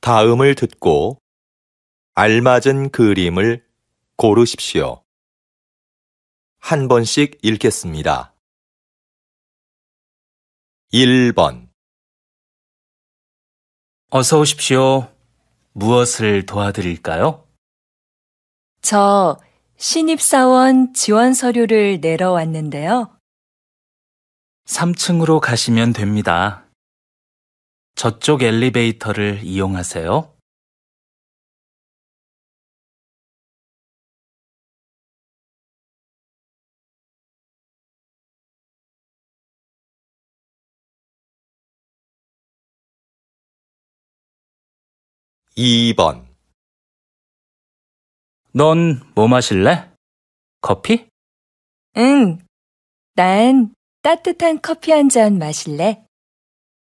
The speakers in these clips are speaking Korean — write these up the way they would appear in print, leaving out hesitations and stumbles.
다음을 듣고 알맞은 그림을 고르십시오. 한 번씩 읽겠습니다. 1번 어서 오십시오. 무엇을 도와드릴까요? 저 신입사원 지원 서류를 내러 왔는데요. 3층으로 가시면 됩니다. 저쪽 엘리베이터를 이용하세요. 2번 넌 뭐 마실래? 커피? 응, 난 따뜻한 커피 한 잔 마실래?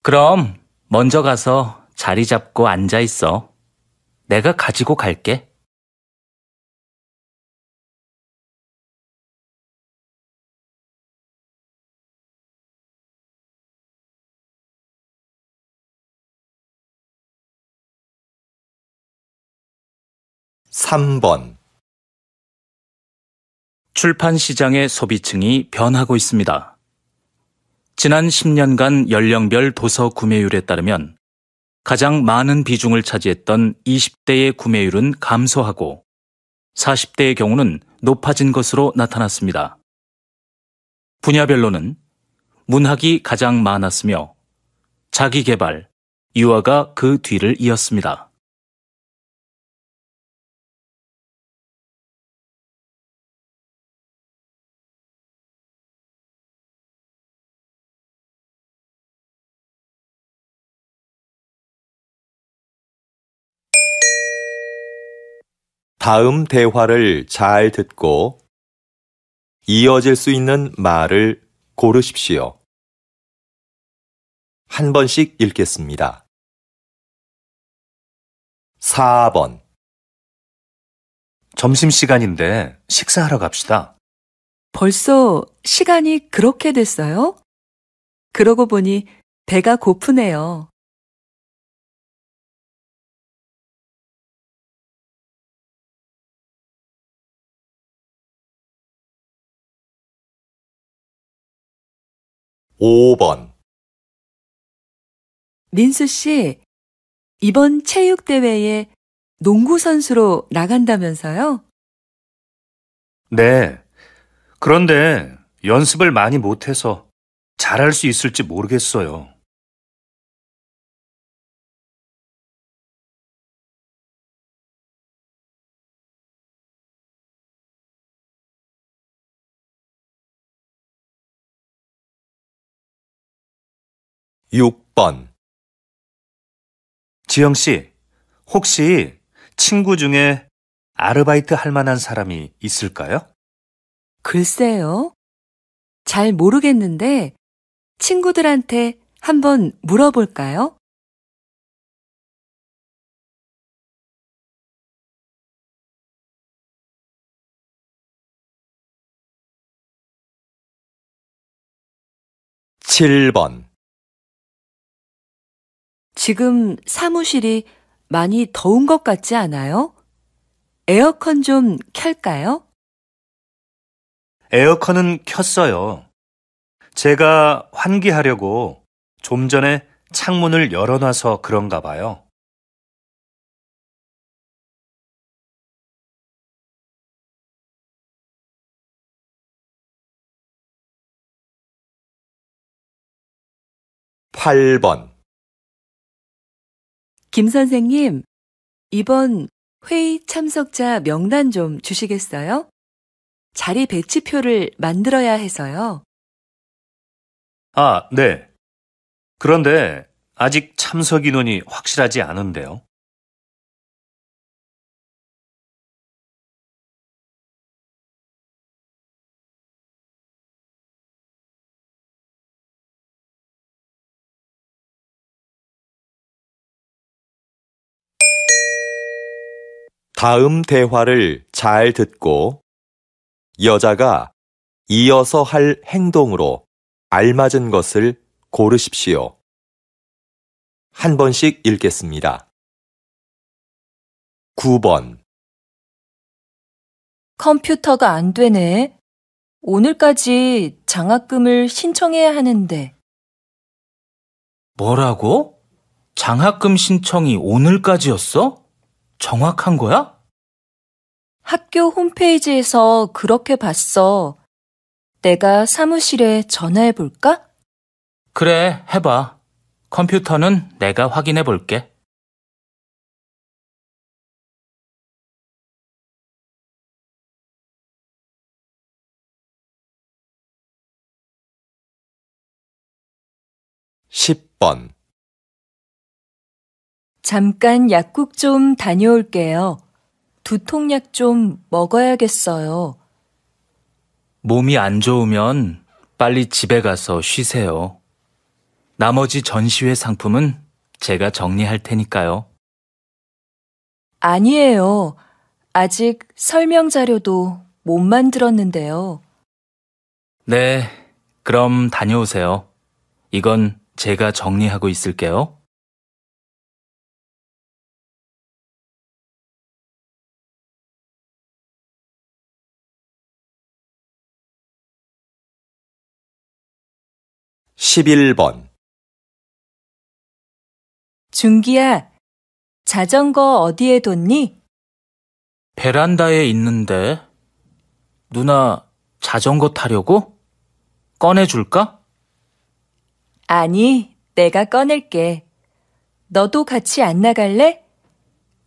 그럼 먼저 가서 자리 잡고 앉아 있어. 내가 가지고 갈게. 3번 출판 시장의 소비층이 변하고 있습니다. 지난 10년간 연령별 도서 구매율에 따르면 가장 많은 비중을 차지했던 20대의 구매율은 감소하고 40대의 경우는 높아진 것으로 나타났습니다. 분야별로는 문학이 가장 많았으며 자기계발, 유아가 그 뒤를 이었습니다. 다음 대화를 잘 듣고 이어질 수 있는 말을 고르십시오. 한 번씩 읽겠습니다. 4번 점심시간인데 식사하러 갑시다. 벌써 시간이 그렇게 됐어요? 그러고 보니 배가 고프네요. 5번 민수 씨, 이번 체육대회에 농구 선수로 나간다면서요? 네. 그런데 연습을 많이 못해서 잘할 수 있을지 모르겠어요. 6번 지영 씨, 혹시 친구 중에 아르바이트 할 만한 사람이 있을까요? 글쎄요. 잘 모르겠는데 친구들한테 한번 물어볼까요? 7번 지금 사무실이 많이 더운 것 같지 않아요? 에어컨 좀 켤까요? 에어컨은 켰어요. 제가 환기하려고 좀 전에 창문을 열어놔서 그런가 봐요. 8번 김 선생님, 이번 회의 참석자 명단 좀 주시겠어요? 자리 배치표를 만들어야 해서요. 아, 네. 그런데 아직 참석 인원이 확실하지 않은데요. '다음 대화를 잘 듣고 여자가 이어서 할 행동으로 알맞은 것을 고르십시오. 한 번씩 읽겠습니다. 9번, 컴퓨터가 안 되네. 오늘까지 장학금을 신청해야 하는데. 뭐라고? 장학금 신청이 오늘까지였어? 정확한 거야? 학교 홈페이지에서 그렇게 봤어. 내가 사무실에 전화해 볼까? 그래, 해봐. 컴퓨터는 내가 확인해 볼게. 십 번 잠깐 약국 좀 다녀올게요. 두통약 좀 먹어야겠어요. 몸이 안 좋으면 빨리 집에 가서 쉬세요. 나머지 전시회 상품은 제가 정리할 테니까요. 아니에요. 아직 설명 자료도 못 만들었는데요. 네, 그럼 다녀오세요. 이건 제가 정리하고 있을게요. 십일 번 준기야, 자전거 어디에 뒀니? 베란다에 있는데, 누나 자전거 타려고? 꺼내줄까? 아니, 내가 꺼낼게. 너도 같이 안 나갈래?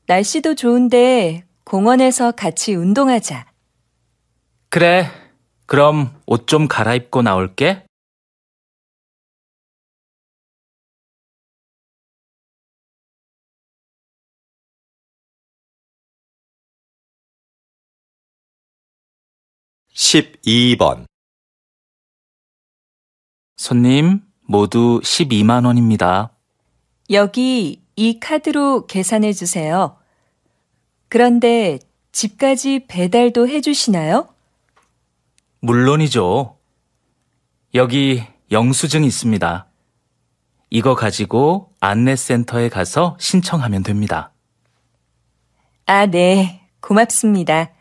날씨도 좋은데 공원에서 같이 운동하자. 그래, 그럼 옷 좀 갈아입고 나올게. 십이 번 손님, 모두 12만 원입니다. 여기 이 카드로 계산해 주세요. 그런데 집까지 배달도 해주시나요? 물론이죠. 여기 영수증 있습니다. 이거 가지고 안내센터에 가서 신청하면 됩니다. 아, 네. 고맙습니다.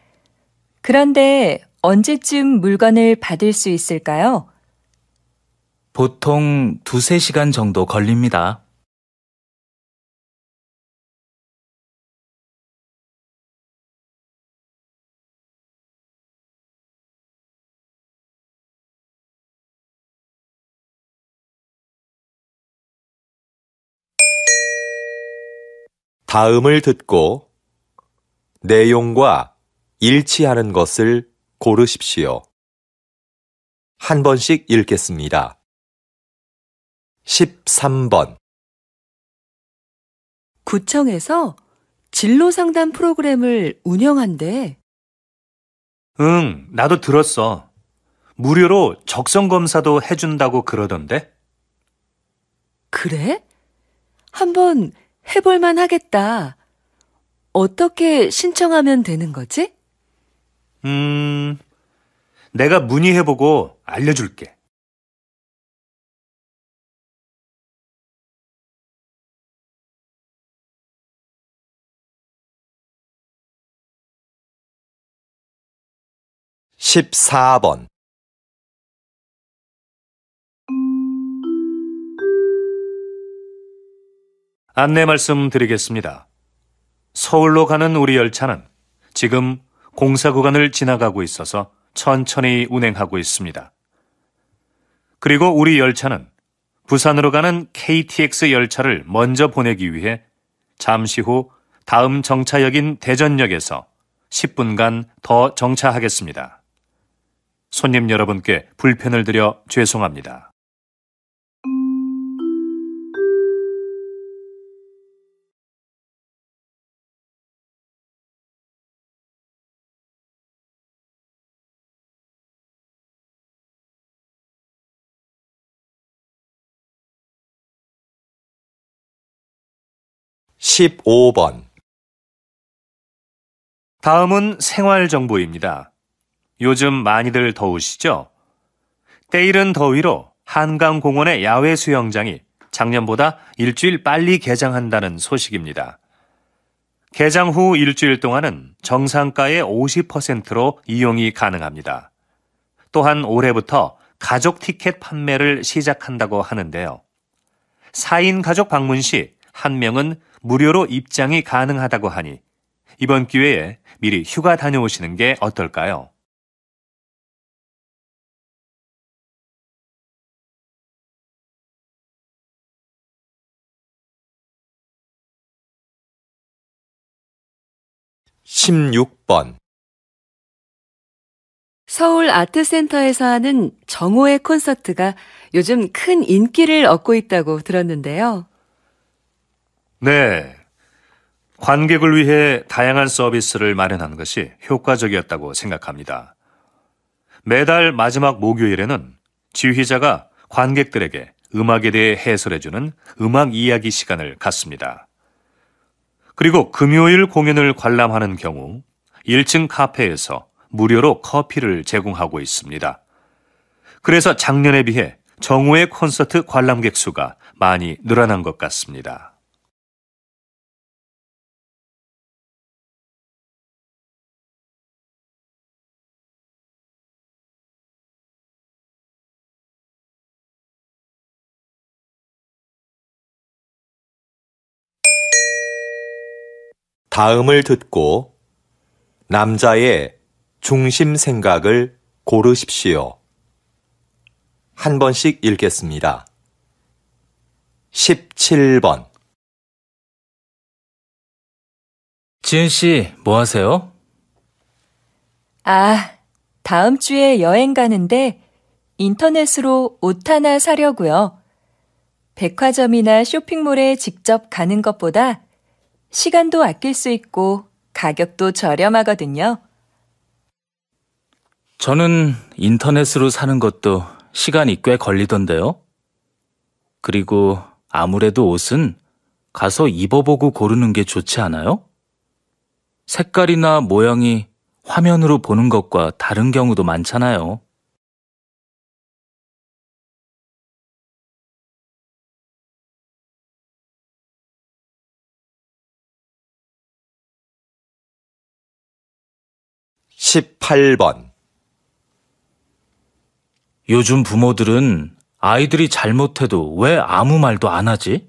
그런데 언제쯤 물건을 받을 수 있을까요? 보통 2~3시간 정도 걸립니다. 다음을 듣고 내용과 일치하는 것을 고르십시오. 한 번씩 읽겠습니다. 13번 구청에서 진로 상담 프로그램을 운영한대. 응, 나도 들었어. 무료로 적성 검사도 해준다고 그러던데? 그래? 한번 해볼만 하겠다. 어떻게 신청하면 되는 거지? 내가 문의해보고 알려줄게. 십사 번 안내 말씀드리겠습니다. 서울로 가는 우리 열차는 지금 공사 구간을 지나가고 있어서 천천히 운행하고 있습니다. 그리고 우리 열차는 부산으로 가는 KTX 열차를 먼저 보내기 위해 잠시 후 다음 정차역인 대전역에서 10분간 더 정차하겠습니다. 손님 여러분께 불편을 드려 죄송합니다. 십오 번 다음은 생활정보입니다. 요즘 많이들 더우시죠? 때이른 더위로 한강공원의 야외 수영장이 작년보다 일주일 빨리 개장한다는 소식입니다. 개장 후 일주일 동안은 정상가의 50%로 이용이 가능합니다. 또한 올해부터 가족 티켓 판매를 시작한다고 하는데요. 4인 가족 방문 시 한 명은 무료로 입장이 가능하다고 하니 이번 기회에 미리 휴가 다녀오시는 게 어떨까요? (16번) 서울 아트센터에서 하는 정오의 콘서트가 요즘 큰 인기를 얻고 있다고 들었는데요. 네. 관객을 위해 다양한 서비스를 마련한 것이 효과적이었다고 생각합니다. 매달 마지막 목요일에는 지휘자가 관객들에게 음악에 대해 해설해주는 음악 이야기 시간을 갖습니다. 그리고 금요일 공연을 관람하는 경우 1층 카페에서 무료로 커피를 제공하고 있습니다. 그래서 작년에 비해 정오의 콘서트 관람객 수가 많이 늘어난 것 같습니다. 다음을 듣고 남자의 중심 생각을 고르십시오. 한 번씩 읽겠습니다. 17번. 지은 씨, 뭐 하세요? 다음 주에 여행 가는데 인터넷으로 옷 하나 사려고요. 백화점이나 쇼핑몰에 직접 가는 것보다 시간도 아낄 수 있고 가격도 저렴하거든요. 저는 인터넷으로 사는 것도 시간이 꽤 걸리던데요. 그리고 아무래도 옷은 가서 입어보고 고르는 게 좋지 않아요? 색깔이나 모양이 화면으로 보는 것과 다른 경우도 많잖아요. (18번) 요즘 부모들은 아이들이 잘못해도 왜 아무 말도 안 하지?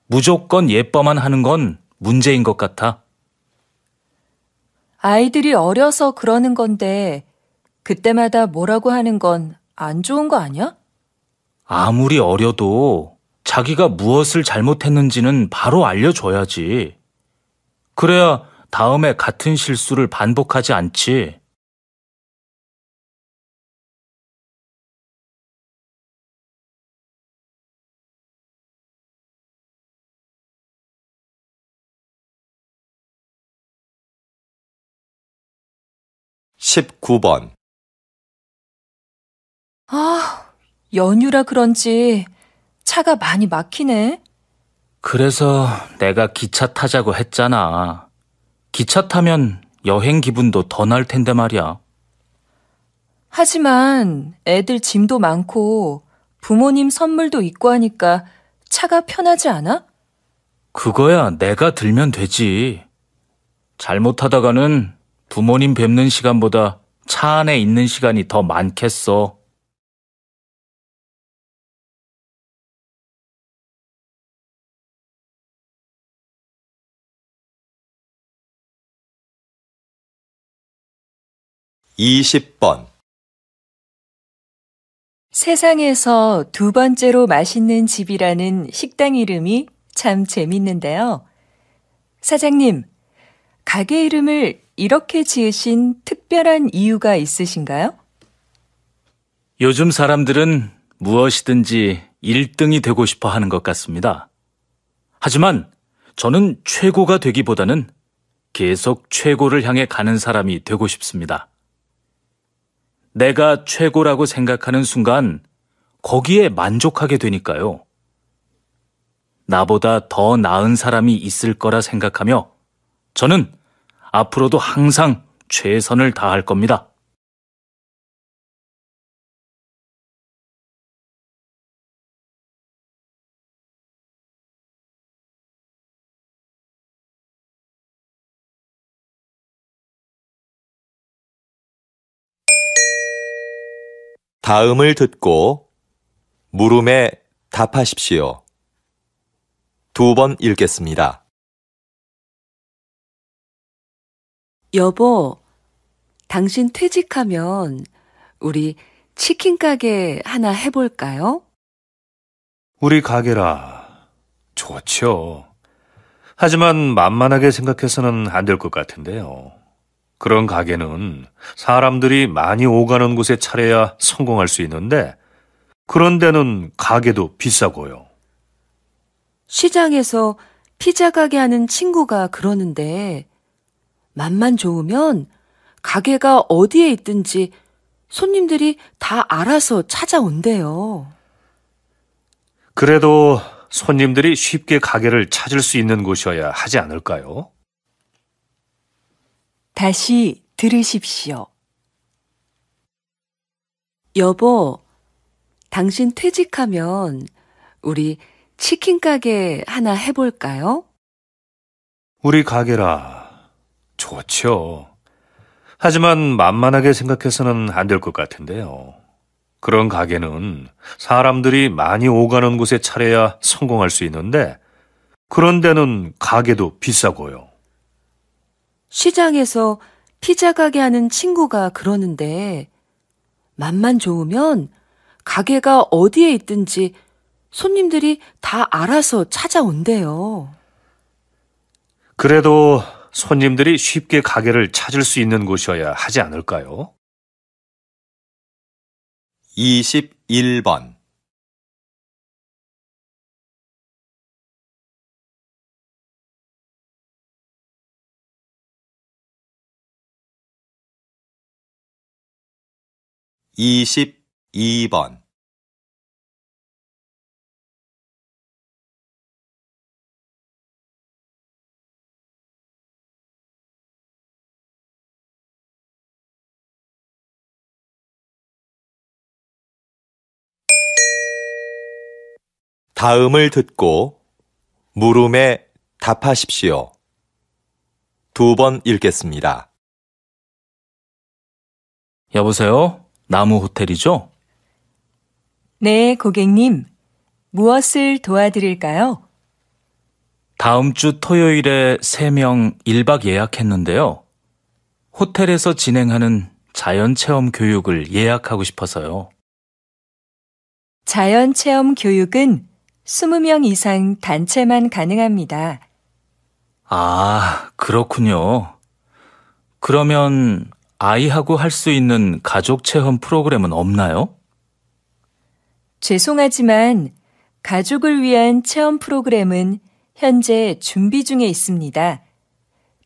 무조건 예뻐만 하는 건 문제인 것 같아. 아이들이 어려서 그러는 건데 그때마다 뭐라고 하는 건 안 좋은 거 아니야? 아무리 어려도 자기가 무엇을 잘못했는지는 바로 알려줘야지. 그래야 다음에 같은 실수를 반복하지 않지. (19번) 연휴라 그런지 차가 많이 막히네. 그래서 내가 기차 타자고 했잖아. 기차 타면 여행 기분도 더 날 텐데 말이야. 하지만 애들 짐도 많고 부모님 선물도 있고 하니까 차가 편하지 않아? 그거야 내가 들면 되지. 잘못하다가는 부모님 뵙는 시간보다 차 안에 있는 시간이 더 많겠어. (20번) 세상에서 두 번째로 맛있는 집이라는 식당 이름이 참 재밌는데요. 사장님, 가게 이름을 이렇게 지으신 특별한 이유가 있으신가요? 요즘 사람들은 무엇이든지 1등이 되고 싶어 하는 것 같습니다. 하지만 저는 최고가 되기보다는 계속 최고를 향해 가는 사람이 되고 싶습니다. 내가 최고라고 생각하는 순간 거기에 만족하게 되니까요. 나보다 더 나은 사람이 있을 거라 생각하며 저는 앞으로도 항상 최선을 다할 겁니다. 다음을 듣고 물음에 답하십시오. 2번 읽겠습니다. 여보, 당신 퇴직하면 우리 치킨 가게 하나 해볼까요? 우리 가게라. 좋죠. 하지만 만만하게 생각해서는 안 될 것 같은데요. 그런 가게는 사람들이 많이 오가는 곳에 차려야 성공할 수 있는데, 그런 데는 가게도 비싸고요. 시장에서 피자 가게 하는 친구가 그러는데, 맛만 좋으면 가게가 어디에 있든지 손님들이 다 알아서 찾아온대요. 그래도 손님들이 쉽게 가게를 찾을 수 있는 곳이어야 하지 않을까요? 다시 들으십시오. 여보, 당신 퇴직하면 우리 치킨 가게 하나 해볼까요? 우리 가게라. 좋죠. 하지만 만만하게 생각해서는 안 될 것 같은데요. 그런 가게는 사람들이 많이 오가는 곳에 차려야 성공할 수 있는데, 그런 데는 가게도 비싸고요. 시장에서 피자 가게 하는 친구가 그러는데, 맛만 좋으면 가게가 어디에 있든지 손님들이 다 알아서 찾아온대요. 그래도 손님들이 쉽게 가게를 찾을 수 있는 곳이어야 하지 않을까요? 21번. (22번) 다음을 듣고 물음에 답하십시오. 2번 읽겠습니다. 여보세요? 나무 호텔이죠? 네, 고객님. 무엇을 도와드릴까요? 다음 주 토요일에 3명 1박 예약했는데요. 호텔에서 진행하는 자연체험 교육을 예약하고 싶어서요. 자연체험 교육은 20명 이상 단체만 가능합니다. 아, 그렇군요. 그러면 아이하고 할 수 있는 가족 체험 프로그램은 없나요? 죄송하지만 가족을 위한 체험 프로그램은 현재 준비 중에 있습니다.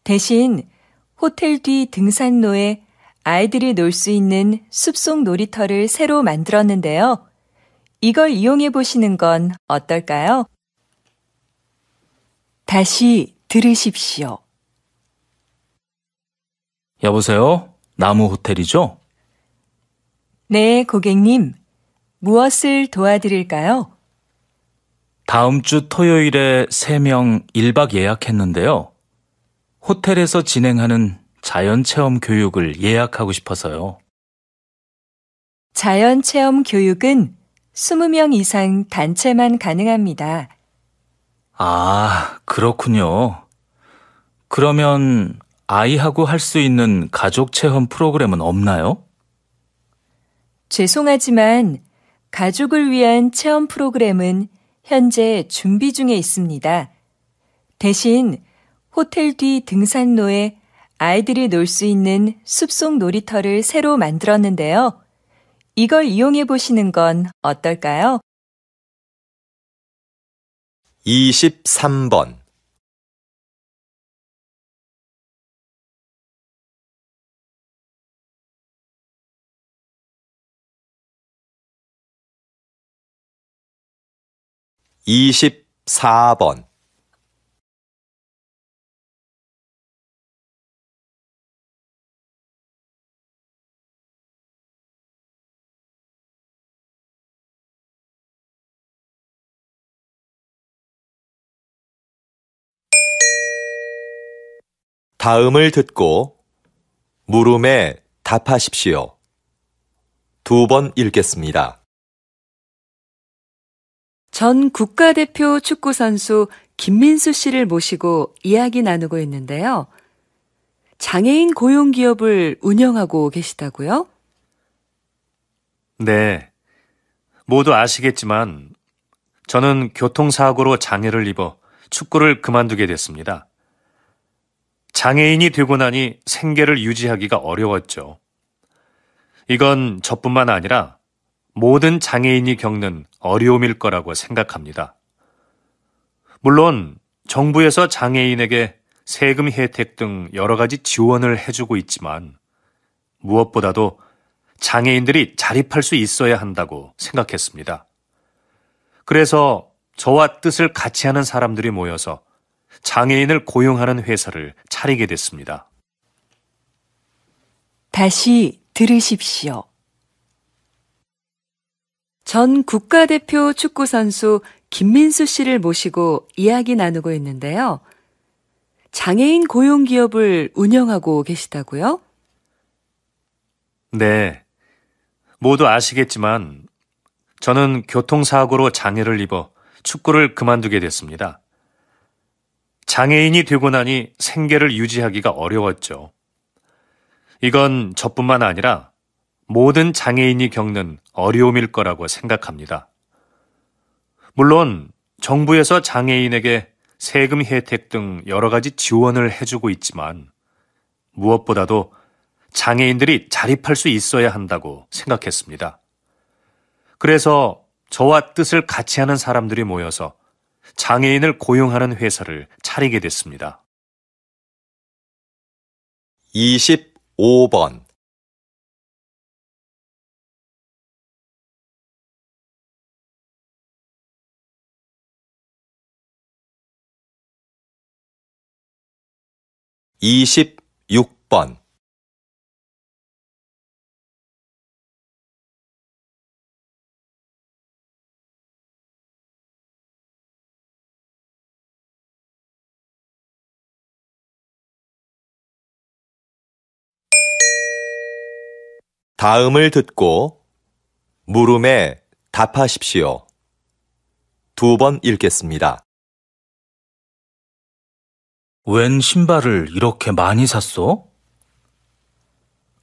대신 호텔 뒤 등산로에 아이들이 놀 수 있는 숲속 놀이터를 새로 만들었는데요. 이걸 이용해 보시는 건 어떨까요? 다시 들으십시오. 여보세요? 나무 호텔이죠? 네, 고객님. 무엇을 도와드릴까요? 다음 주 토요일에 3명 1박 예약했는데요. 호텔에서 진행하는 자연체험 교육을 예약하고 싶어서요. 자연체험 교육은 20명 이상 단체만 가능합니다. 아, 그렇군요. 그러면 아이하고 할 수 있는 가족 체험 프로그램은 없나요? 죄송하지만 가족을 위한 체험 프로그램은 현재 준비 중에 있습니다. 대신 호텔 뒤 등산로에 아이들이 놀 수 있는 숲속 놀이터를 새로 만들었는데요. 이걸 이용해 보시는 건 어떨까요? 23번. (24번) 다음을 듣고 물음에 답하십시오. 2번 읽겠습니다. 전 국가대표 축구선수 김민수 씨를 모시고 이야기 나누고 있는데요. 장애인 고용기업을 운영하고 계시다고요? 네. 모두 아시겠지만 저는 교통사고로 장애를 입어 축구를 그만두게 됐습니다. 장애인이 되고 나니 생계를 유지하기가 어려웠죠. 이건 저뿐만 아니라 모든 장애인이 겪는 어려움일 거라고 생각합니다. 물론 정부에서 장애인에게 세금 혜택 등 여러 가지 지원을 해주고 있지만 무엇보다도 장애인들이 자립할 수 있어야 한다고 생각했습니다. 그래서 저와 뜻을 같이 하는 사람들이 모여서 장애인을 고용하는 회사를 차리게 됐습니다. 다시 들으십시오. 전 국가대표 축구선수 김민수 씨를 모시고 이야기 나누고 있는데요. 장애인 고용기업을 운영하고 계시다고요? 네. 모두 아시겠지만 저는 교통사고로 장애를 입어 축구를 그만두게 됐습니다. 장애인이 되고 나니 생계를 유지하기가 어려웠죠. 이건 저뿐만 아니라 모든 장애인이 겪는 어려움일 거라고 생각합니다. 물론 정부에서 장애인에게 세금 혜택 등 여러 가지 지원을 해주고 있지만 무엇보다도 장애인들이 자립할 수 있어야 한다고 생각했습니다. 그래서 저와 뜻을 같이 하는 사람들이 모여서 장애인을 고용하는 회사를 차리게 됐습니다. 25번 26번 다음을 듣고 물음에 답하십시오. 2번 읽겠습니다. 웬 신발을 이렇게 많이 샀어?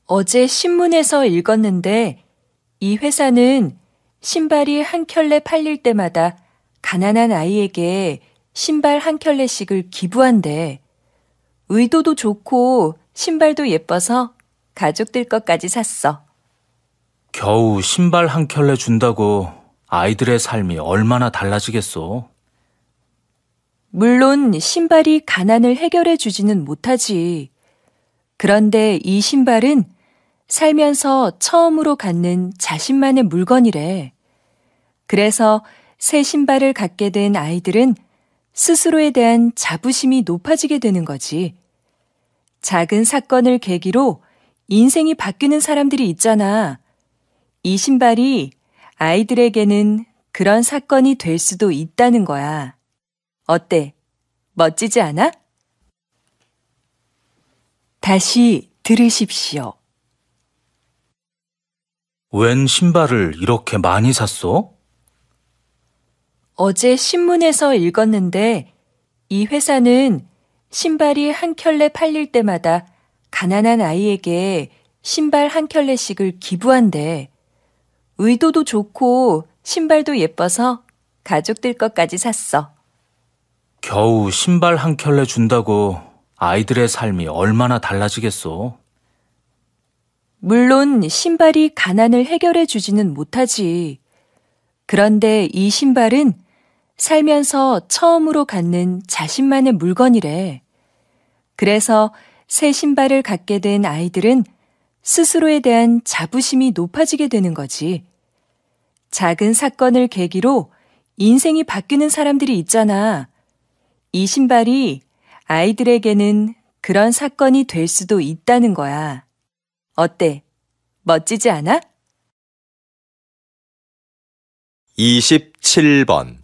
어제 신문에서 읽었는데 이 회사는 신발이 한 켤레 팔릴 때마다 가난한 아이에게 신발 한 켤레씩을 기부한대. 의도도 좋고 신발도 예뻐서 가족들 것까지 샀어. 겨우 신발 한 켤레 준다고 아이들의 삶이 얼마나 달라지겠어. 물론 신발이 가난을 해결해 주지는 못하지. 그런데 이 신발은 살면서 처음으로 갖는 자신만의 물건이래. 그래서 새 신발을 갖게 된 아이들은 스스로에 대한 자부심이 높아지게 되는 거지. 작은 사건을 계기로 인생이 바뀌는 사람들이 있잖아. 이 신발이 아이들에게는 그런 사건이 될 수도 있다는 거야. 어때? 멋지지 않아? 다시 들으십시오. 웬 신발을 이렇게 많이 샀어? 어제 신문에서 읽었는데 이 회사는 신발이 한 켤레 팔릴 때마다 가난한 아이에게 신발 한 켤레씩을 기부한대. 의도도 좋고 신발도 예뻐서 가족들 것까지 샀어. 겨우 신발 한 켤레 준다고 아이들의 삶이 얼마나 달라지겠어. 물론 신발이 가난을 해결해 주지는 못하지. 그런데 이 신발은 살면서 처음으로 갖는 자신만의 물건이래. 그래서 새 신발을 갖게 된 아이들은 스스로에 대한 자부심이 높아지게 되는 거지. 작은 사건을 계기로 인생이 바뀌는 사람들이 있잖아. 이 신발이 아이들에게는 그런 사건이 될 수도 있다는 거야. 어때? 멋지지 않아? 27번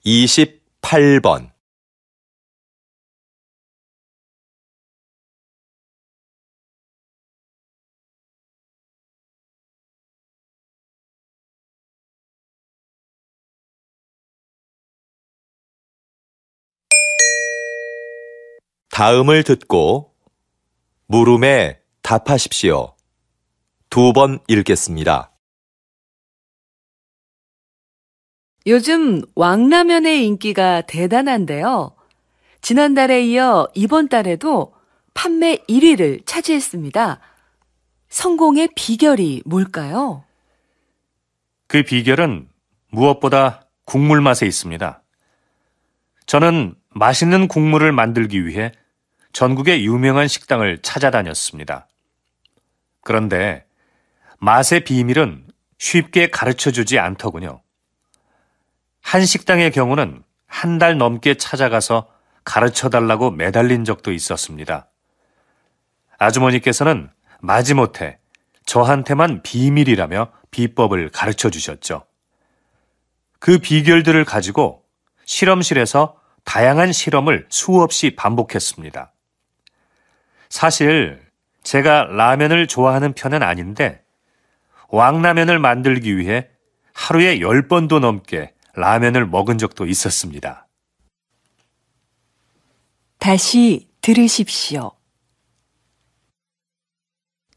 28번, 다음을 듣고 물음에 답하십시오. 2번 읽겠습니다. 요즘 왕라면의 인기가 대단한데요. 지난달에 이어 이번 달에도 판매 1위를 차지했습니다. 성공의 비결이 뭘까요? 그 비결은 무엇보다 국물 맛에 있습니다. 저는 맛있는 국물을 만들기 위해 전국의 유명한 식당을 찾아다녔습니다. 그런데 맛의 비밀은 쉽게 가르쳐주지 않더군요. 한 식당의 경우는 한 달 넘게 찾아가서 가르쳐달라고 매달린 적도 있었습니다. 아주머니께서는 마지못해 저한테만 비밀이라며 비법을 가르쳐 주셨죠. 그 비결들을 가지고 실험실에서 다양한 실험을 수없이 반복했습니다. 사실 제가 라면을 좋아하는 편은 아닌데 왕라면을 만들기 위해 하루에 10번도 넘게 라면을 먹은 적도 있었습니다. 다시 들으십시오.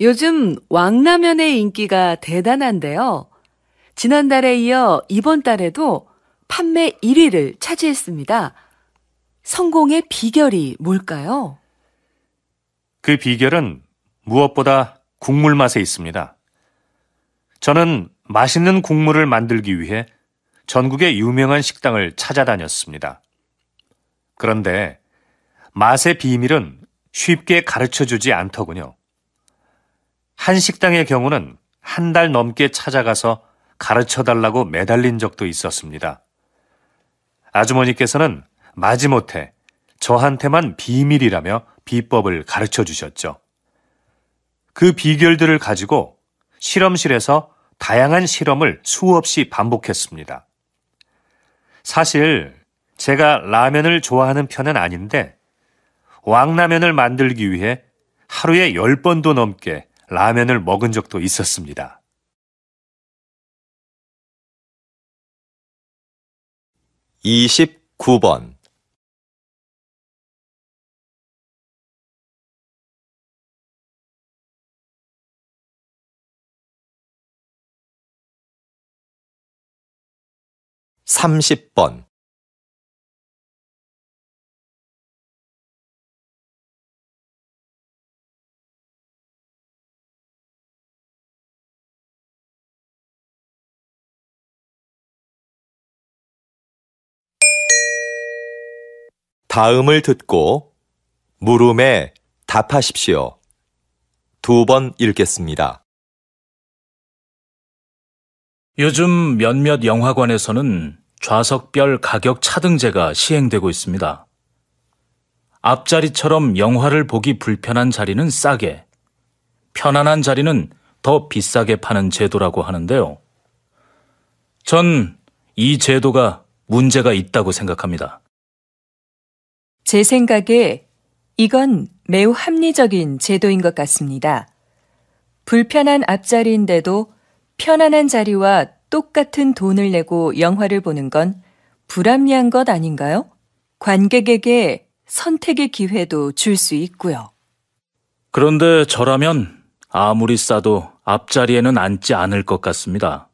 요즘 왕라면의 인기가 대단한데요. 지난달에 이어 이번 달에도 판매 1위를 차지했습니다. 성공의 비결이 뭘까요? 그 비결은 무엇보다 국물 맛에 있습니다. 저는 맛있는 국물을 만들기 위해 전국의 유명한 식당을 찾아다녔습니다. 그런데 맛의 비밀은 쉽게 가르쳐주지 않더군요. 한 식당의 경우는 한 달 넘게 찾아가서 가르쳐달라고 매달린 적도 있었습니다. 아주머니께서는 마지못해 저한테만 비밀이라며 비법을 가르쳐 주셨죠. 그 비결들을 가지고 실험실에서 다양한 실험을 수없이 반복했습니다. 사실 제가 라면을 좋아하는 편은 아닌데 왕라면을 만들기 위해 하루에 10번도 넘게 라면을 먹은 적도 있었습니다. (29번) 30번, '다음을 듣고 물음에 답하십시오. 2번 읽겠습니다. 요즘 몇몇 영화관에서는 좌석별 가격 차등제가 시행되고 있습니다. 앞자리처럼 영화를 보기 불편한 자리는 싸게, 편안한 자리는 더 비싸게 파는 제도라고 하는데요. 전 이 제도가 문제가 있다고 생각합니다. 제 생각에 이건 매우 합리적인 제도인 것 같습니다. 불편한 앞자리인데도 편안한 자리와 똑같은 돈을 내고 영화를 보는 건 불합리한 것 아닌가요? 관객에게 선택의 기회도 줄 수 있고요. 그런데 저라면 아무리 싸도 앞자리에는 앉지 않을 것 같습니다.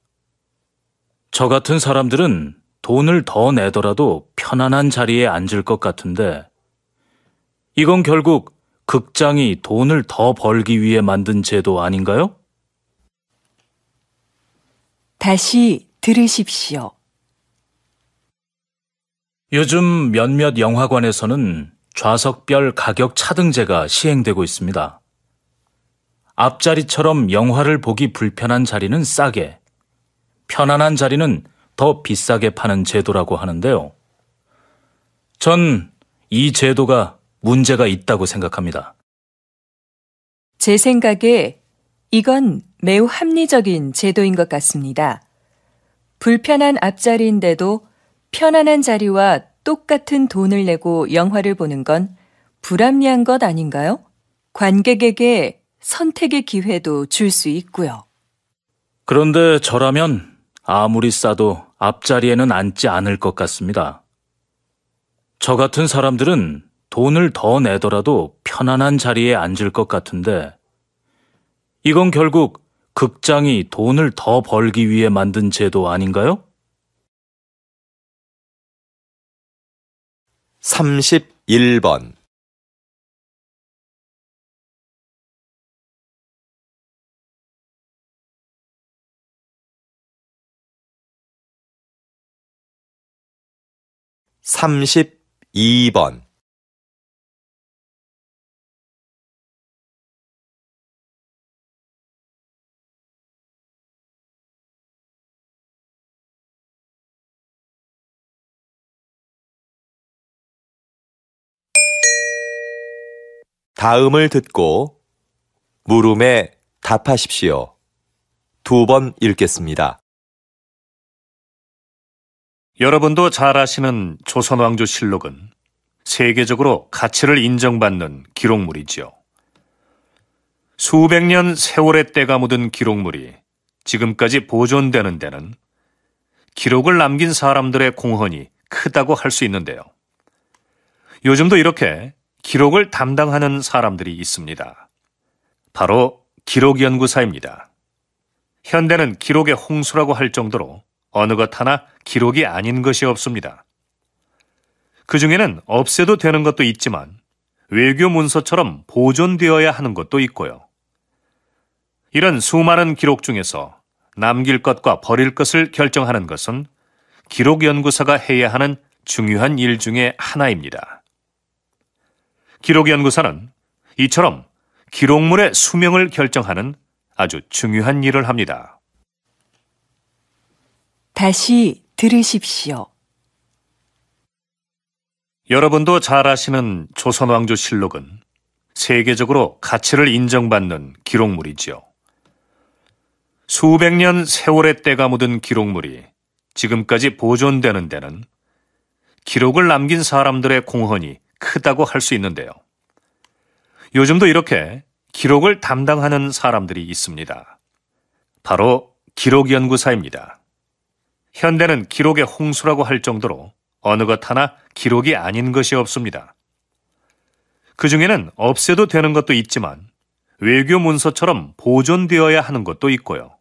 저 같은 사람들은 돈을 더 내더라도 편안한 자리에 앉을 것 같은데 이건 결국 극장이 돈을 더 벌기 위해 만든 제도 아닌가요? 다시 들으십시오. 요즘 몇몇 영화관에서는 좌석별 가격 차등제가 시행되고 있습니다. 앞자리처럼 영화를 보기 불편한 자리는 싸게, 편안한 자리는 더 비싸게 파는 제도라고 하는데요. 전 이 제도가 문제가 있다고 생각합니다. 제 생각에 이건 매우 합리적인 제도인 것 같습니다. 불편한 앞자리인데도 편안한 자리와 똑같은 돈을 내고 영화를 보는 건 불합리한 것 아닌가요? 관객에게 선택의 기회도 줄 수 있고요. 그런데 저라면 아무리 싸도 앞자리에는 앉지 않을 것 같습니다. 저 같은 사람들은 돈을 더 내더라도 편안한 자리에 앉을 것 같은데 이건 결국 극장이 돈을 더 벌기 위해 만든 제도 아닌가요? 31번 32번 다음을 듣고 물음에 답하십시오. 2번 읽겠습니다. 여러분도 잘 아시는 조선왕조실록은 세계적으로 가치를 인정받는 기록물이지요. 수백 년 세월의 때가 묻은 기록물이 지금까지 보존되는 데는 기록을 남긴 사람들의 공헌이 크다고 할 수 있는데요. 요즘도 이렇게 기록을 담당하는 사람들이 있습니다. 바로 기록연구사입니다. 현대는 기록의 홍수라고 할 정도로 어느 것 하나 기록이 아닌 것이 없습니다. 그 중에는 없애도 되는 것도 있지만 외교 문서처럼 보존되어야 하는 것도 있고요. 이런 수많은 기록 중에서 남길 것과 버릴 것을 결정하는 것은 기록연구사가 해야 하는 중요한 일 중에 하나입니다. 기록연구사는 이처럼 기록물의 수명을 결정하는 아주 중요한 일을 합니다. 다시 들으십시오. 여러분도 잘 아시는 조선왕조실록은 세계적으로 가치를 인정받는 기록물이지요. 수백 년 세월의 때가 묻은 기록물이 지금까지 보존되는 데는 기록을 남긴 사람들의 공헌이 크다고 할 수 있는데요. 요즘도 이렇게 기록을 담당하는 사람들이 있습니다. 바로 기록연구사입니다. 현대는 기록의 홍수라고 할 정도로 어느 것 하나 기록이 아닌 것이 없습니다. 그 중에는 없애도 되는 것도 있지만 외교 문서처럼 보존되어야 하는 것도 있고요.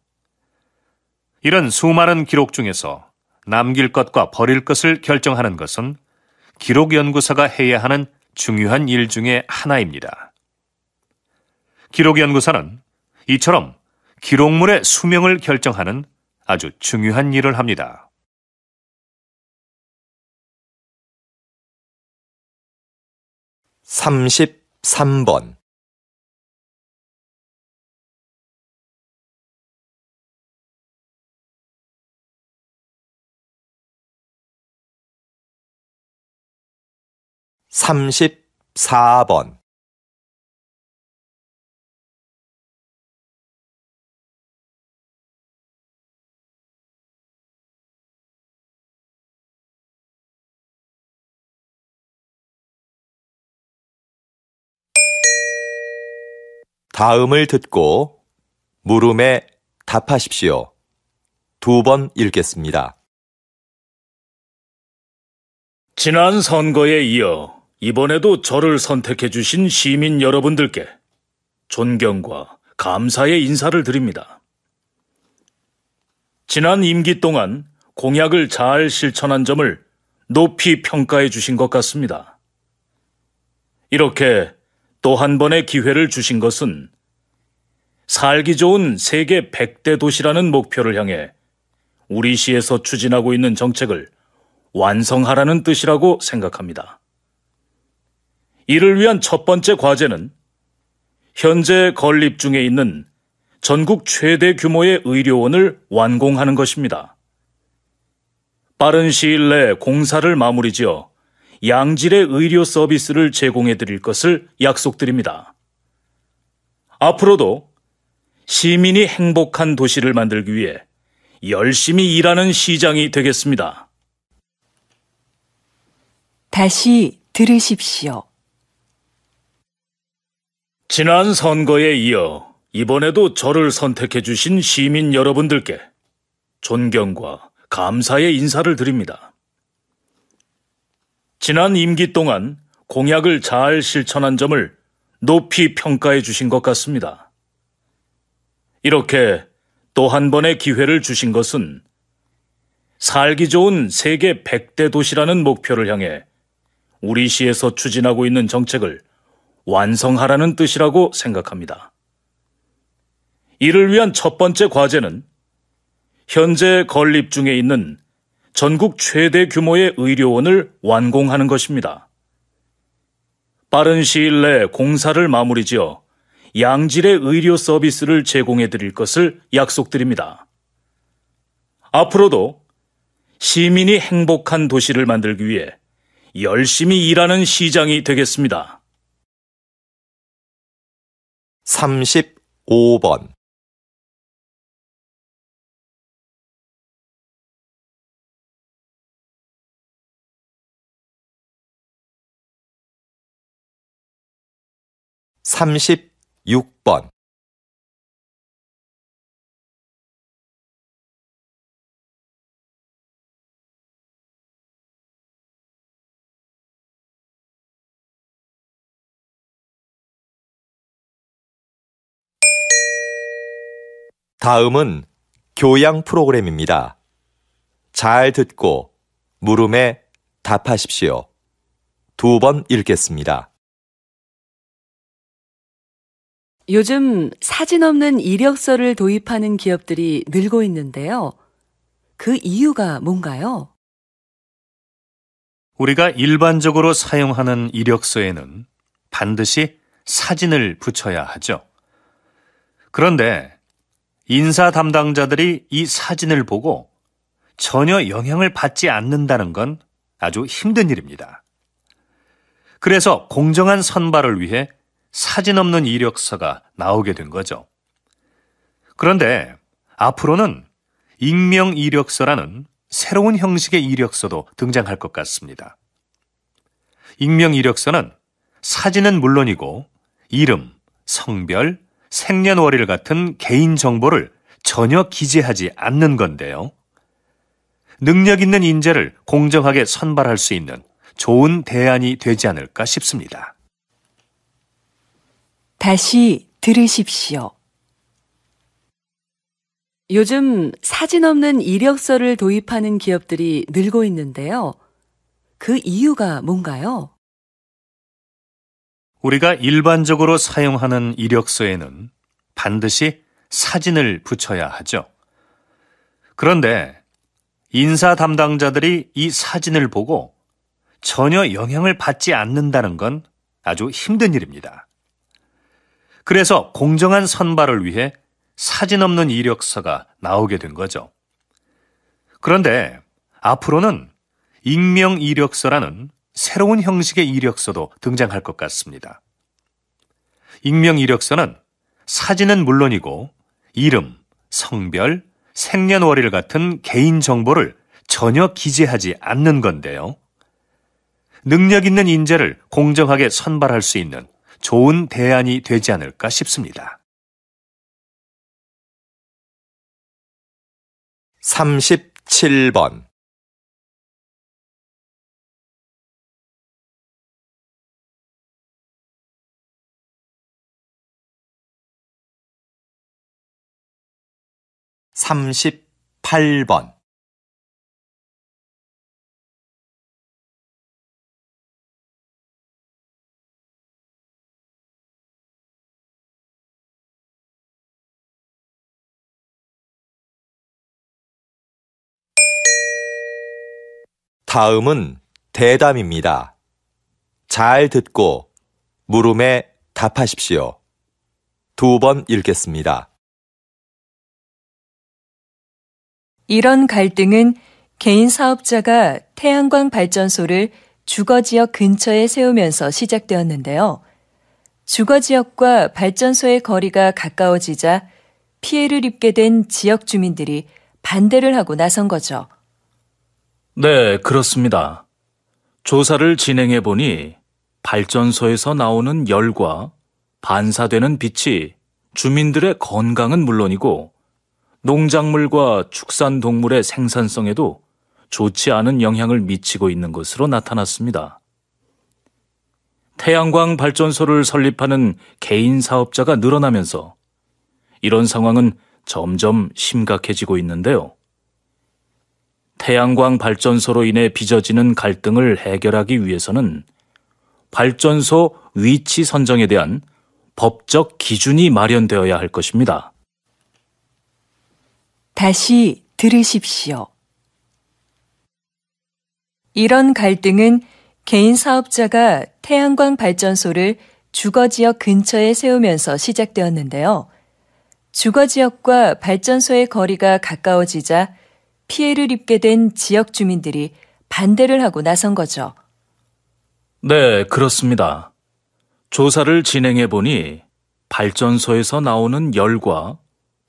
이런 수많은 기록 중에서 남길 것과 버릴 것을 결정하는 것은 기록연구사가 해야 하는 중요한 일 중에 하나입니다. 기록연구사는 이처럼 기록물의 수명을 결정하는 아주 중요한 일을 합니다. 33번 34번 다음을 듣고 물음에 답하십시오. 2번 읽겠습니다. 지난 선거에 이어 이번에도 저를 선택해 주신 시민 여러분들께 존경과 감사의 인사를 드립니다. 지난 임기 동안 공약을 잘 실천한 점을 높이 평가해 주신 것 같습니다. 이렇게 또 한 번의 기회를 주신 것은 살기 좋은 세계 100대 도시라는 목표를 향해 우리 시에서 추진하고 있는 정책을 완성하라는 뜻이라고 생각합니다. 이를 위한 첫 번째 과제는 현재 건립 중에 있는 전국 최대 규모의 의료원을 완공하는 것입니다. 빠른 시일 내 공사를 마무리 지어 양질의 의료 서비스를 제공해 드릴 것을 약속드립니다. 앞으로도 시민이 행복한 도시를 만들기 위해 열심히 일하는 시장이 되겠습니다. 다시 들으십시오. 지난 선거에 이어 이번에도 저를 선택해 주신 시민 여러분들께 존경과 감사의 인사를 드립니다. 지난 임기 동안 공약을 잘 실천한 점을 높이 평가해 주신 것 같습니다. 이렇게 또 한 번의 기회를 주신 것은 살기 좋은 세계 100대 도시라는 목표를 향해 우리 시에서 추진하고 있는 정책을 완성하라는 뜻이라고 생각합니다. 이를 위한 첫 번째 과제는 현재 건립 중에 있는 전국 최대 규모의 의료원을 완공하는 것입니다. 빠른 시일 내 공사를 마무리지어 양질의 의료 서비스를 제공해 드릴 것을 약속드립니다. 앞으로도 시민이 행복한 도시를 만들기 위해 열심히 일하는 시장이 되겠습니다. 35번 36번 '다음은 교양 프로그램입니다. 잘 듣고 물음에 답하십시오. 2번 읽겠습니다. 요즘 사진 없는 이력서를 도입하는 기업들이 늘고 있는데요. 그 이유가 뭔가요? 우리가 일반적으로 사용하는 이력서에는 반드시 사진을 붙여야 하죠. 그런데 인사 담당자들이 이 사진을 보고 전혀 영향을 받지 않는다는 건 아주 힘든 일입니다. 그래서 공정한 선발을 위해 사진 없는 이력서가 나오게 된 거죠. 그런데 앞으로는 익명 이력서라는 새로운 형식의 이력서도 등장할 것 같습니다. 익명 이력서는 사진은 물론이고 이름, 성별, 생년월일 같은 개인 정보를 전혀 기재하지 않는 건데요. 능력 있는 인재를 공정하게 선발할 수 있는 좋은 대안이 되지 않을까 싶습니다. 다시 들으십시오. 요즘 사진 없는 이력서를 도입하는 기업들이 늘고 있는데요. 그 이유가 뭔가요? 우리가 일반적으로 사용하는 이력서에는 반드시 사진을 붙여야 하죠. 그런데 인사 담당자들이 이 사진을 보고 전혀 영향을 받지 않는다는 건 아주 힘든 일입니다. 그래서 공정한 선발을 위해 사진 없는 이력서가 나오게 된 거죠. 그런데 앞으로는 익명 이력서라는 새로운 형식의 이력서도 등장할 것 같습니다. 익명 이력서는 사진은 물론이고 이름, 성별, 생년월일 같은 개인 정보를 전혀 기재하지 않는 건데요. 능력 있는 인재를 공정하게 선발할 수 있는 좋은 대안이 되지 않을까 싶습니다. 37번 38번 '다음은 대담입니다. 잘 듣고 물음에 답하십시오. 2번 읽겠습니다. 이런 갈등은 개인 사업자가 태양광 발전소를 주거지역 근처에 세우면서 시작되었는데요. 주거지역과 발전소의 거리가 가까워지자 피해를 입게 된 지역 주민들이 반대를 하고 나선 거죠. 네, 그렇습니다. 조사를 진행해 보니 발전소에서 나오는 열과 반사되는 빛이 주민들의 건강은 물론이고 농작물과 축산동물의 생산성에도 좋지 않은 영향을 미치고 있는 것으로 나타났습니다. 태양광 발전소를 설립하는 개인 사업자가 늘어나면서 이런 상황은 점점 심각해지고 있는데요. 태양광 발전소로 인해 빚어지는 갈등을 해결하기 위해서는 발전소 위치 선정에 대한 법적 기준이 마련되어야 할 것입니다. 다시 들으십시오. 이런 갈등은 개인 사업자가 태양광 발전소를 주거지역 근처에 세우면서 시작되었는데요. 주거지역과 발전소의 거리가 가까워지자 피해를 입게 된 지역 주민들이 반대를 하고 나선 거죠. 네, 그렇습니다. 조사를 진행해 보니 발전소에서 나오는 열과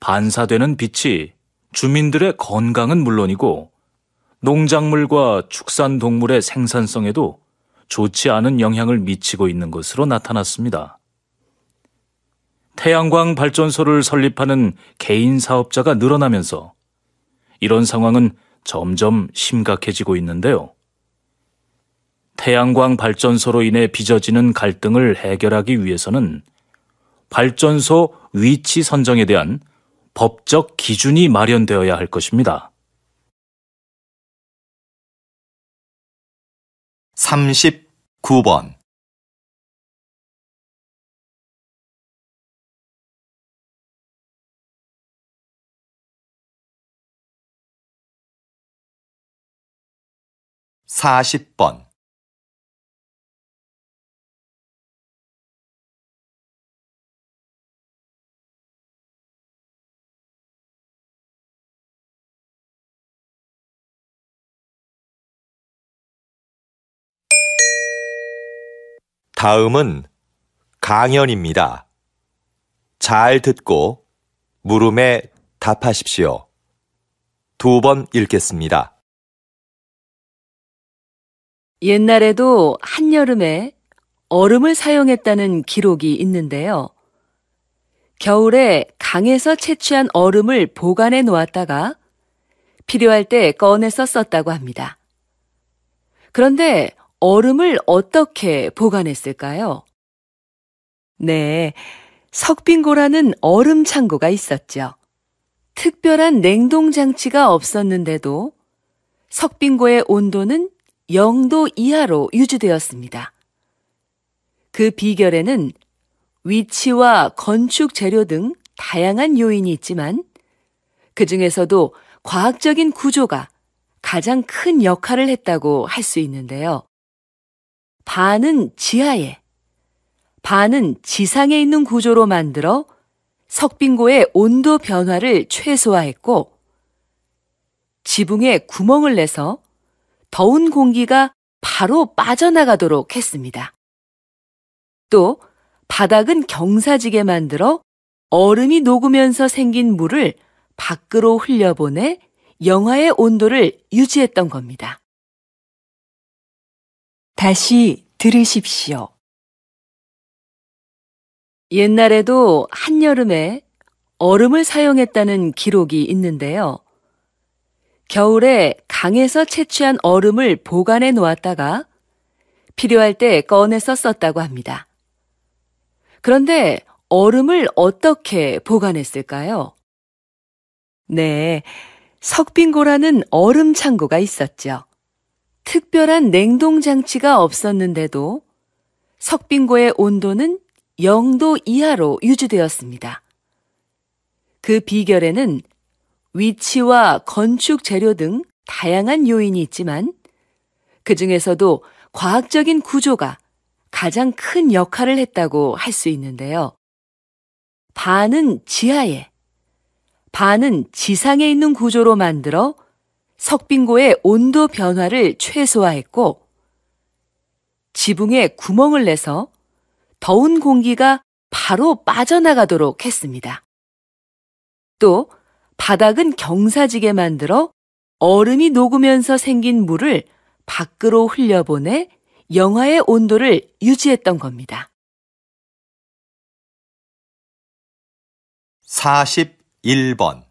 반사되는 빛이 주민들의 건강은 물론이고 농작물과 축산동물의 생산성에도 좋지 않은 영향을 미치고 있는 것으로 나타났습니다. 태양광 발전소를 설립하는 개인 사업자가 늘어나면서 이런 상황은 점점 심각해지고 있는데요. 태양광 발전소로 인해 빚어지는 갈등을 해결하기 위해서는 발전소 위치 선정에 대한 법적 기준이 마련되어야 할 것입니다. 39번. (40번) 다음은 강연입니다. 잘 듣고 물음에 답하십시오. 2번 읽겠습니다. 옛날에도 한여름에 얼음을 사용했다는 기록이 있는데요. 겨울에 강에서 채취한 얼음을 보관해 놓았다가 필요할 때 꺼내서 썼다고 합니다. 그런데 얼음을 어떻게 보관했을까요? 네, 석빙고라는 얼음 창고가 있었죠. 특별한 냉동 장치가 없었는데도 석빙고의 온도는 0도 이하로 유지되었습니다. 그 비결에는 위치와 건축 재료 등 다양한 요인이 있지만 그 중에서도 과학적인 구조가 가장 큰 역할을 했다고 할 수 있는데요. 반은 지하에, 반은 지상에 있는 구조로 만들어 석빙고의 온도 변화를 최소화했고 지붕에 구멍을 내서 더운 공기가 바로 빠져나가도록 했습니다. 또 바닥은 경사지게 만들어 얼음이 녹으면서 생긴 물을 밖으로 흘려보내 영하의 온도를 유지했던 겁니다. 다시 들으십시오. 옛날에도 한여름에 얼음을 사용했다는 기록이 있는데요. 겨울에 강에서 채취한 얼음을 보관해 놓았다가 필요할 때 꺼내서 썼다고 합니다. 그런데 얼음을 어떻게 보관했을까요? 네, 석빙고라는 얼음 창고가 있었죠. 특별한 냉동 장치가 없었는데도 석빙고의 온도는 0도 이하로 유지되었습니다. 그 비결에는 위치와 건축 재료 등 다양한 요인이 있지만 그 중에서도 과학적인 구조가 가장 큰 역할을 했다고 할 수 있는데요. 반은 지하에, 반은 지상에 있는 구조로 만들어 석빙고의 온도 변화를 최소화했고 지붕에 구멍을 내서 더운 공기가 바로 빠져나가도록 했습니다. 또 바닥은 경사지게 만들어 얼음이 녹으면서 생긴 물을 밖으로 흘려보내 영하의 온도를 유지했던 겁니다. 41번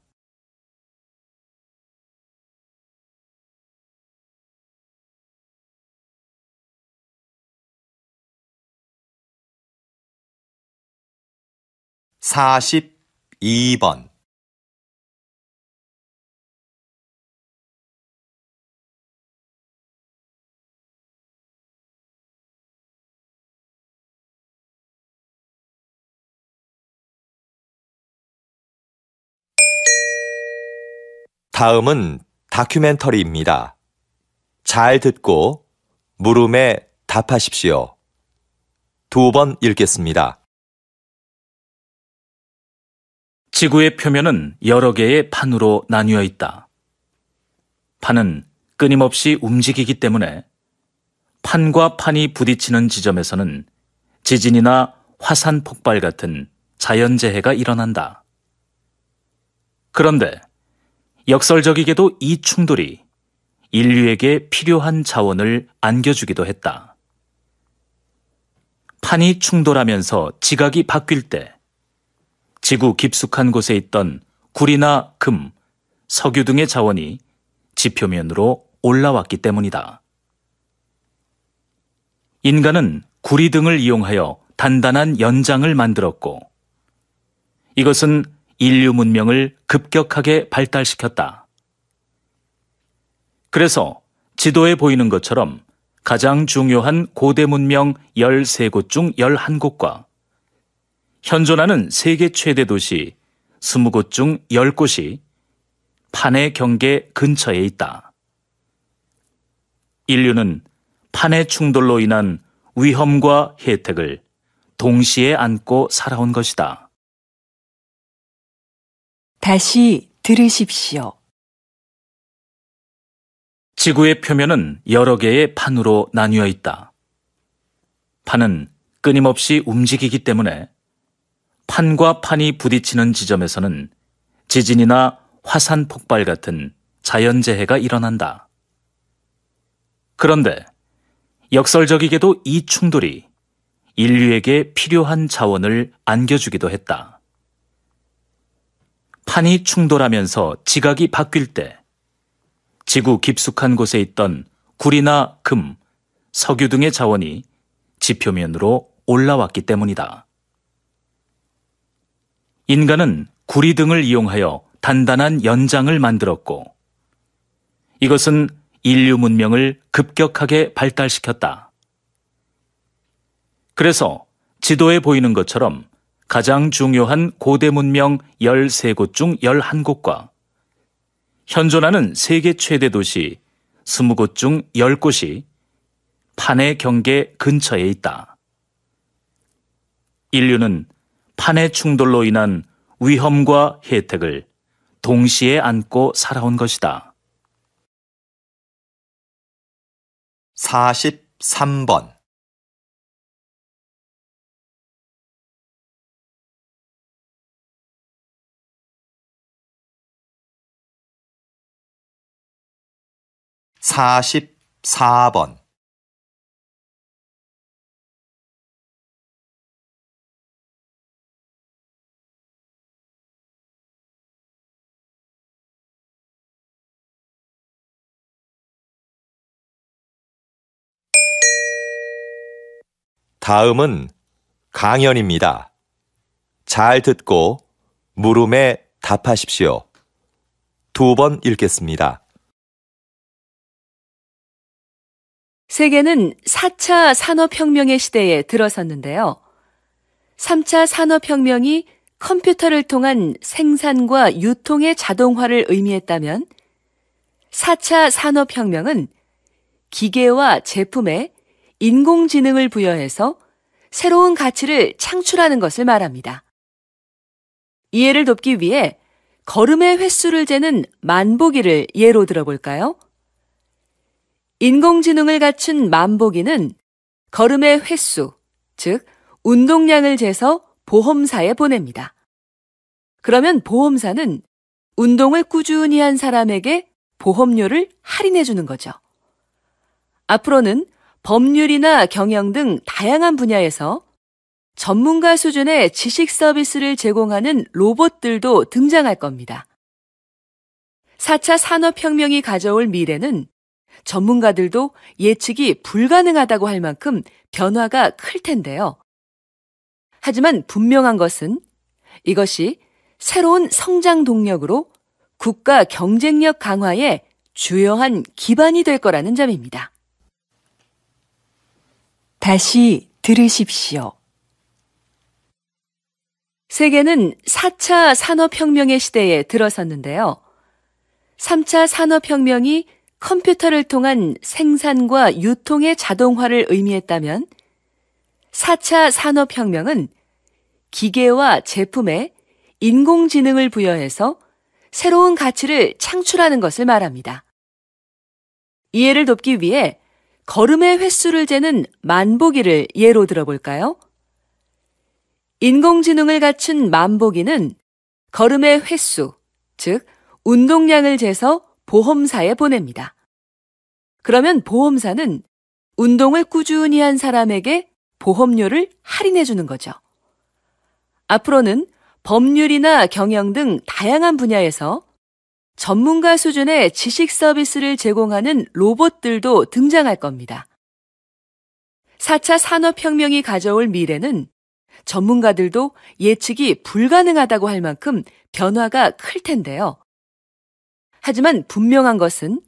42번 '다음은 다큐멘터리입니다. 잘 듣고 물음에 답하십시오. 2번 읽겠습니다. 지구의 표면은 여러 개의 판으로 나뉘어 있다. 판은 끊임없이 움직이기 때문에 판과 판이 부딪히는 지점에서는 지진이나 화산 폭발 같은 자연재해가 일어난다. 그런데 역설적이게도 이 충돌이 인류에게 필요한 자원을 안겨주기도 했다. 판이 충돌하면서 지각이 바뀔 때 지구 깊숙한 곳에 있던 구리나 금, 석유 등의 자원이 지표면으로 올라왔기 때문이다. 인간은 구리 등을 이용하여 단단한 연장을 만들었고 이것은 인류 문명을 급격하게 발달시켰다. 그래서 지도에 보이는 것처럼 가장 중요한 고대 문명 13곳 중 11곳과 현존하는 세계 최대 도시 20곳 중 10곳이 판의 경계 근처에 있다. 인류는 판의 충돌로 인한 위험과 혜택을 동시에 안고 살아온 것이다. 다시 들으십시오. 지구의 표면은 여러 개의 판으로 나뉘어 있다. 판은 끊임없이 움직이기 때문에 판과 판이 부딪히는 지점에서는 지진이나 화산 폭발 같은 자연재해가 일어난다. 그런데 역설적이게도 이 충돌이 인류에게 필요한 자원을 안겨주기도 했다. 판이 충돌하면서 지각이 바뀔 때 지구 깊숙한 곳에 있던 구리나 금, 석유 등의 자원이 지표면으로 올라왔기 때문이다. 인간은 구리 등을 이용하여 단단한 연장을 만들었고 이것은 인류 문명을 급격하게 발달시켰다. 그래서 지도에 보이는 것처럼 가장 중요한 고대 문명 13곳 중 11곳과 현존하는 세계 최대 도시 20곳 중 10곳이 판의 경계 근처에 있다. 인류는 판의 충돌로 인한 위험과 혜택을 동시에 안고 살아온 것이다. 43번 44번 '다음은 강연입니다. 잘 듣고 물음에 답하십시오. 2번 읽겠습니다. 세계는 4차 산업혁명의 시대에 들어섰는데요. 3차 산업혁명이 컴퓨터를 통한 생산과 유통의 자동화를 의미했다면 4차 산업혁명은 기계와 제품에 인공지능을 부여해서 새로운 가치를 창출하는 것을 말합니다. 이해를 돕기 위해 걸음의 횟수를 재는 만보기를 예로 들어볼까요? 인공지능을 갖춘 만보기는 걸음의 횟수, 즉 운동량을 재서 보험사에 보냅니다. 그러면 보험사는 운동을 꾸준히 한 사람에게 보험료를 할인해 주는 거죠. 앞으로는 법률이나 경영 등 다양한 분야에서 전문가 수준의 지식 서비스를 제공하는 로봇들도 등장할 겁니다. 4차 산업혁명이 가져올 미래는 전문가들도 예측이 불가능하다고 할 만큼 변화가 클 텐데요. 하지만 분명한 것은 이것이 새로운 성장 동력으로 국가 경쟁력 강화에 주요한 기반이 될 거라는 점입니다. 다시 들으십시오. 세계는 4차 산업혁명의 시대에 들어섰는데요. 3차 산업혁명이 컴퓨터를 통한 생산과 유통의 자동화를 의미했다면 4차 산업혁명은 기계와 제품에 인공지능을 부여해서 새로운 가치를 창출하는 것을 말합니다. 이해를 돕기 위해 걸음의 횟수를 재는 만보기를 예로 들어볼까요? 인공지능을 갖춘 만보기는 걸음의 횟수, 즉 운동량을 재서 보험사에 보냅니다. 그러면 보험사는 운동을 꾸준히 한 사람에게 보험료를 할인해 주는 거죠. 앞으로는 법률이나 경영 등 다양한 분야에서 전문가 수준의 지식 서비스를 제공하는 로봇들도 등장할 겁니다. 4차 산업혁명이 가져올 미래는 전문가들도 예측이 불가능하다고 할 만큼 변화가 클 텐데요. 하지만 분명한 것은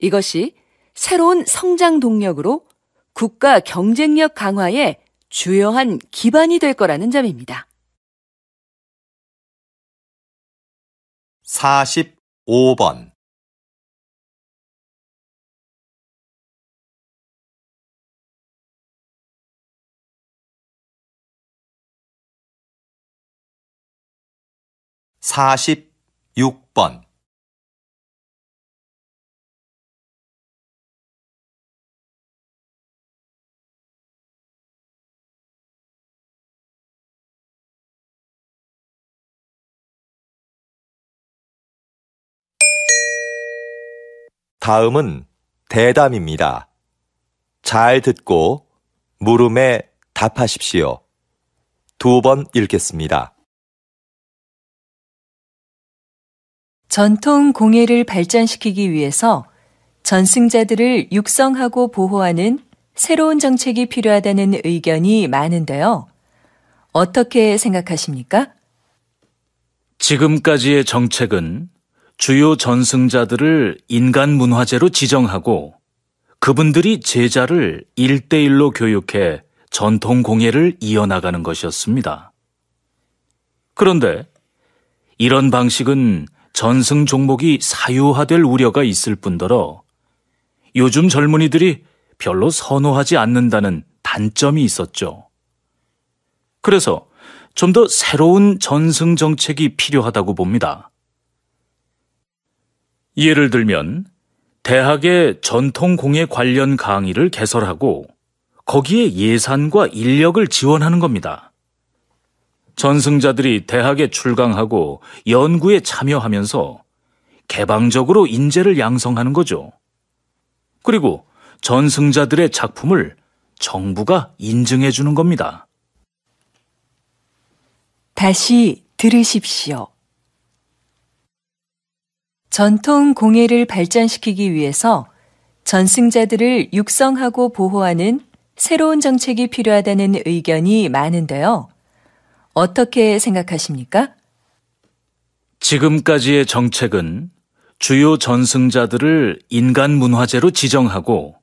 이것이 새로운 성장 동력으로 국가 경쟁력 강화에 주요한 기반이 될 거라는 점입니다. 45번 46번 '다음은 대담입니다. 잘 듣고 물음에 답하십시오. 2번 읽겠습니다. 전통 공예를 발전시키기 위해서 전승자들을 육성하고 보호하는 새로운 정책이 필요하다는 의견이 많은데요. 어떻게 생각하십니까? 지금까지의 정책은 주요 전승자들을 인간 문화재로 지정하고 그분들이 제자를 1대1로 교육해 전통 공예를 이어나가는 것이었습니다. 그런데 이런 방식은 전승 종목이 사유화될 우려가 있을 뿐더러 요즘 젊은이들이 별로 선호하지 않는다는 단점이 있었죠. 그래서 좀 더 새로운 전승 정책이 필요하다고 봅니다. 예를 들면 대학의 전통 공예 관련 강의를 개설하고 거기에 예산과 인력을 지원하는 겁니다. 전승자들이 대학에 출강하고 연구에 참여하면서 개방적으로 인재를 양성하는 거죠. 그리고 전승자들의 작품을 정부가 인증해 주는 겁니다. 다시 들으십시오. 전통 공예를 발전시키기 위해서 전승자들을 육성하고 보호하는 새로운 정책이 필요하다는 의견이 많은데요. 어떻게 생각하십니까? 지금까지의 정책은 주요 전승자들을 인간 문화재로 지정하고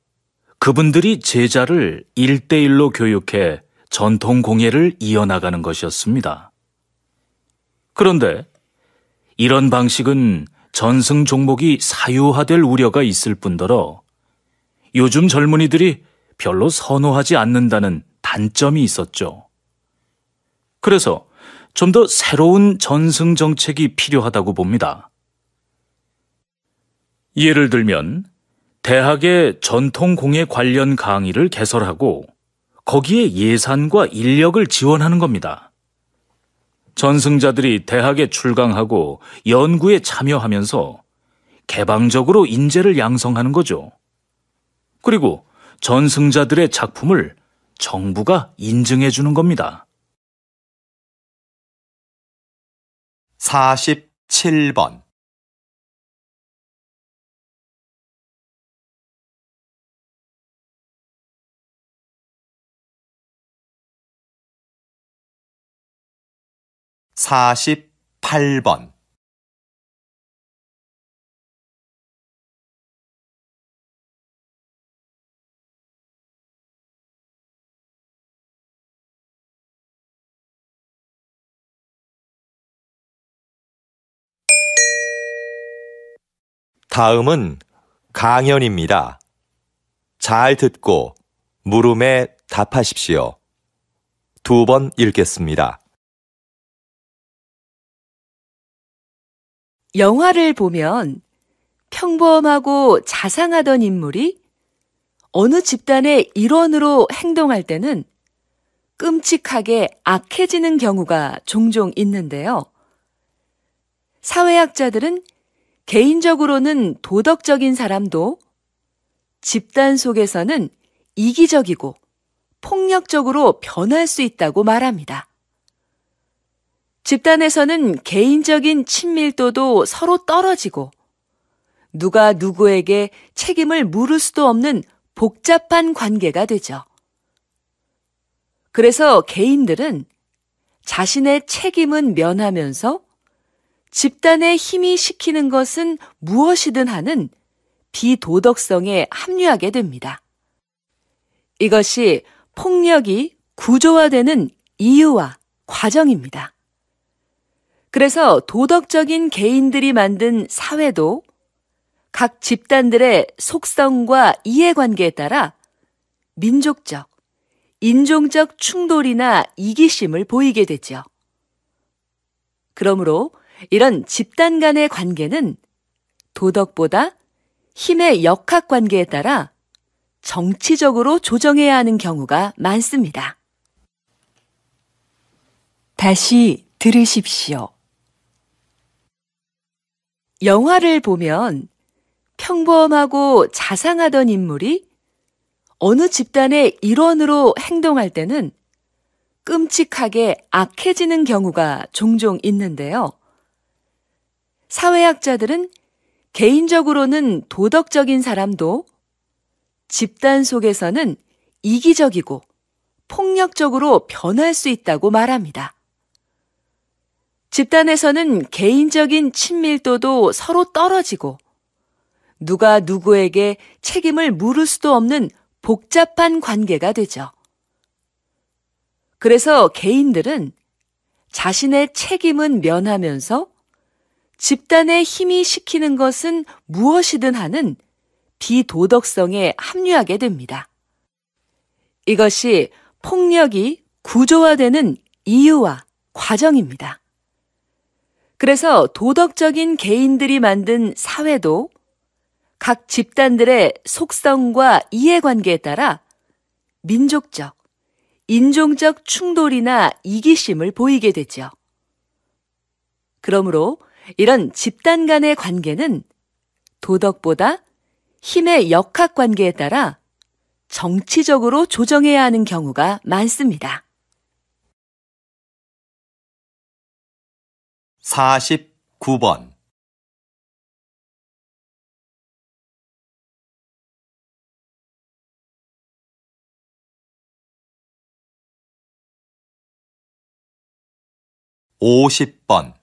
그분들이 제자를 1대1로 교육해 전통 공예를 이어나가는 것이었습니다. 그런데 이런 방식은 전승 종목이 사유화될 우려가 있을 뿐더러 요즘 젊은이들이 별로 선호하지 않는다는 단점이 있었죠. 그래서 좀 더 새로운 전승 정책이 필요하다고 봅니다. 예를 들면 대학의 전통 공예 관련 강의를 개설하고 거기에 예산과 인력을 지원하는 겁니다. 전승자들이 대학에 출강하고 연구에 참여하면서 개방적으로 인재를 양성하는 거죠. 그리고 전승자들의 작품을 정부가 인증해 주는 겁니다. 47번. 48번. '다음은 강연입니다. 잘 듣고 물음에 답하십시오. 2번 읽겠습니다. 영화를 보면 평범하고 자상하던 인물이 어느 집단의 일원으로 행동할 때는 끔찍하게 악해지는 경우가 종종 있는데요. 사회학자들은 개인적으로는 도덕적인 사람도 집단 속에서는 이기적이고 폭력적으로 변할 수 있다고 말합니다. 집단에서는 개인적인 친밀도도 서로 떨어지고 누가 누구에게 책임을 물을 수도 없는 복잡한 관계가 되죠. 그래서 개인들은 자신의 책임은 면하면서 집단의 힘이 시키는 것은 무엇이든 하는 비도덕성에 합류하게 됩니다. 이것이 폭력이 구조화되는 이유와 과정입니다. 그래서 도덕적인 개인들이 만든 사회도 각 집단들의 속성과 이해관계에 따라 민족적, 인종적 충돌이나 이기심을 보이게 되죠. 그러므로 이런 집단 간의 관계는 도덕보다 힘의 역학관계에 따라 정치적으로 조정해야 하는 경우가 많습니다. 다시 들으십시오. 영화를 보면 평범하고 자상하던 인물이 어느 집단의 일원으로 행동할 때는 끔찍하게 악해지는 경우가 종종 있는데요. 사회학자들은 개인적으로는 도덕적인 사람도 집단 속에서는 이기적이고 폭력적으로 변할 수 있다고 말합니다. 집단에서는 개인적인 친밀도도 서로 떨어지고 누가 누구에게 책임을 물을 수도 없는 복잡한 관계가 되죠. 그래서 개인들은 자신의 책임은 면하면서 집단의 힘이 시키는 것은 무엇이든 하는 비도덕성에 합류하게 됩니다. 이것이 폭력이 구조화되는 이유와 과정입니다. 그래서 도덕적인 개인들이 만든 사회도 각 집단들의 속성과 이해관계에 따라 민족적, 인종적 충돌이나 이기심을 보이게 되죠. 그러므로 이런 집단 간의 관계는 도덕보다 힘의 역학관계에 따라 정치적으로 조정해야 하는 경우가 많습니다. 49번. 50번.